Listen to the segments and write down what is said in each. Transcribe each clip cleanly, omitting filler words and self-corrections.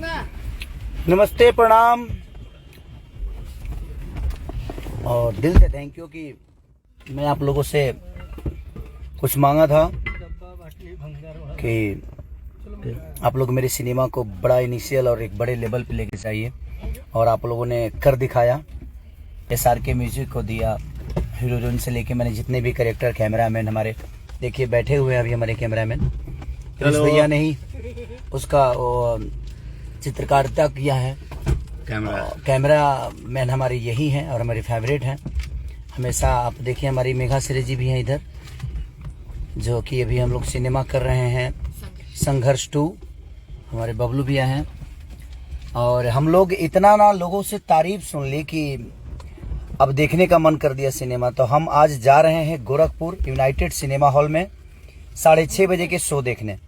नमस्ते, प्रणाम और दिल से थैंक यू कि मैं आप लोगों से कुछ मांगा था कि आप लोग मेरे सिनेमा को बड़ा इनिशियल और एक बड़े लेवल पे लेके जाइए, और आप लोगों ने कर दिखाया। SRK म्यूजिक को दिया, हीरोइन से लेके मैंने जितने भी कैरेक्टर, कैमरामैन हमारे देखिए बैठे हुए हैं अभी हमारे कैमरामैन भैया ने ही उसका चित्रकारिता किया है। कैमरा मैन हमारे यही हैं और हमारे फेवरेट हैं हमेशा। आप देखिए हमारी मेघा सिरे जी भी हैं इधर, जो कि अभी हम लोग सिनेमा कर रहे हैं संघर्ष 2। हमारे बबलू भैया हैं और हम लोग इतना ना लोगों से तारीफ सुन ली कि अब देखने का मन कर दिया सिनेमा। तो हम आज जा रहे हैं गोरखपुर यूनाइटेड सिनेमा हॉल में 6:30 बजे के शो देखने।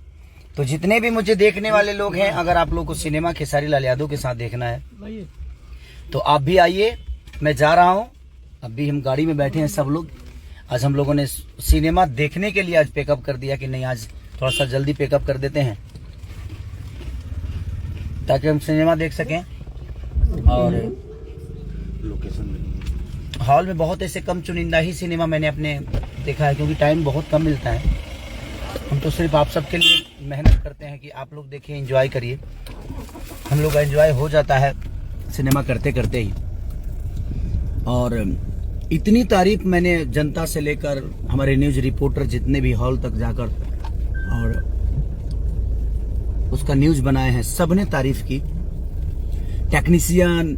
तो जितने भी मुझे देखने वाले लोग हैं, अगर आप लोग को सिनेमा खेसारी लाल यादव के साथ देखना है तो आप भी आइए। मैं जा रहा हूं, अभी हम गाड़ी में बैठे हैं सब लोग। आज हम लोगों ने सिनेमा देखने के लिए आज पिकअप कर दिया कि नहीं, आज थोड़ा सा जल्दी पिकअप कर देते हैं ताकि हम सिनेमा देख सकें। और लोकेशन हॉल में बहुत ऐसे कम चुनिंदा ही सिनेमा मैंने अपने देखा है, क्योंकि टाइम बहुत कम मिलता है। हम तो सिर्फ आप सबके लिए मेहनत करते हैं कि आप लोग देखिए, एंजॉय करिए। हम लोग का एंजॉय हो जाता है सिनेमा करते करते ही। और इतनी तारीफ मैंने जनता से लेकर हमारे न्यूज रिपोर्टर जितने भी हॉल तक जाकर और उसका न्यूज बनाए हैं, सबने तारीफ की। टेक्नीशियन,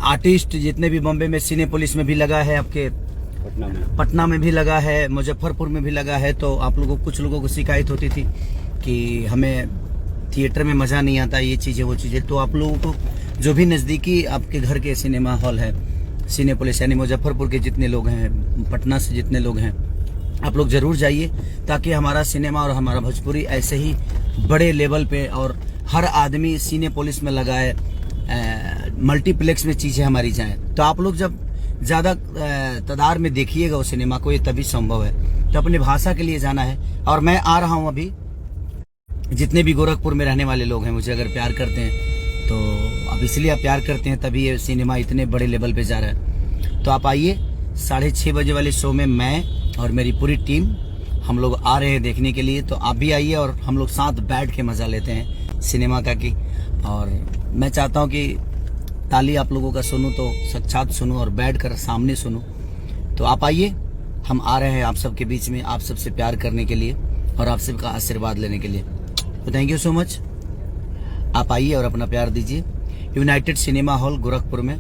आर्टिस्ट जितने भी बॉम्बे में सिनेपोलिस में भी लगा है, आपके पटना में भी लगा है, मुजफ्फरपुर में भी लगा है। तो आप लोगों, कुछ लोगों को शिकायत होती थी कि हमें थिएटर में मजा नहीं आता, ये चीजें वो चीजें। तो आप लोगों को जो भी नजदीकी आपके घर के सिनेमा हॉल है, सिनेपोलिस यानी मुजफ्फरपुर के जितने लोग हैं, पटना से जितने लोग हैं, आप लोग जरूर जाइए, ताकि हमारा सिनेमा और हमारा भोजपुरी ऐसे ही बड़े लेवल पे और हर आदमी सिनेपोलिस में लगाए, मल्टीप्लेक्स में चीजें हमारी जाएं। तो आप लोग जब ज्यादा तादाद में देखिएगा उस सिनेमा को, ये तभी संभव है। तो अपनी भाषा के लिए जाना है। और मैं आ रहा हूं अभी, जितने भी गोरखपुर में रहने वाले लोग हैं, मुझे अगर प्यार करते हैं तो अब इसलिए आप प्यार करते हैं तभी ये सिनेमा इतने बड़े लेवल पे जा रहा है। तो आप आइए, 6:30 बजे वाले शो में मैं और मेरी पूरी टीम हम लोग आ रहे हैं देखने के लिए। तो आप भी आइए और हम लोग साथ बैठ के मजा लेते हैं सिनेमा का की। और मैं चाहता हूँ कि ताली आप लोगों का सुनूं तो साक्षात सुनूं और बैठकर सामने सुनूं। तो आप आइए, हम आ रहे हैं आप सबके बीच में, आप सबसे प्यार करने के लिए और आप सबका आशीर्वाद लेने के लिए। तो थैंक यू सो मच। आप आइए और अपना प्यार दीजिए यूनाइटेड सिनेमा हॉल गोरखपुर में।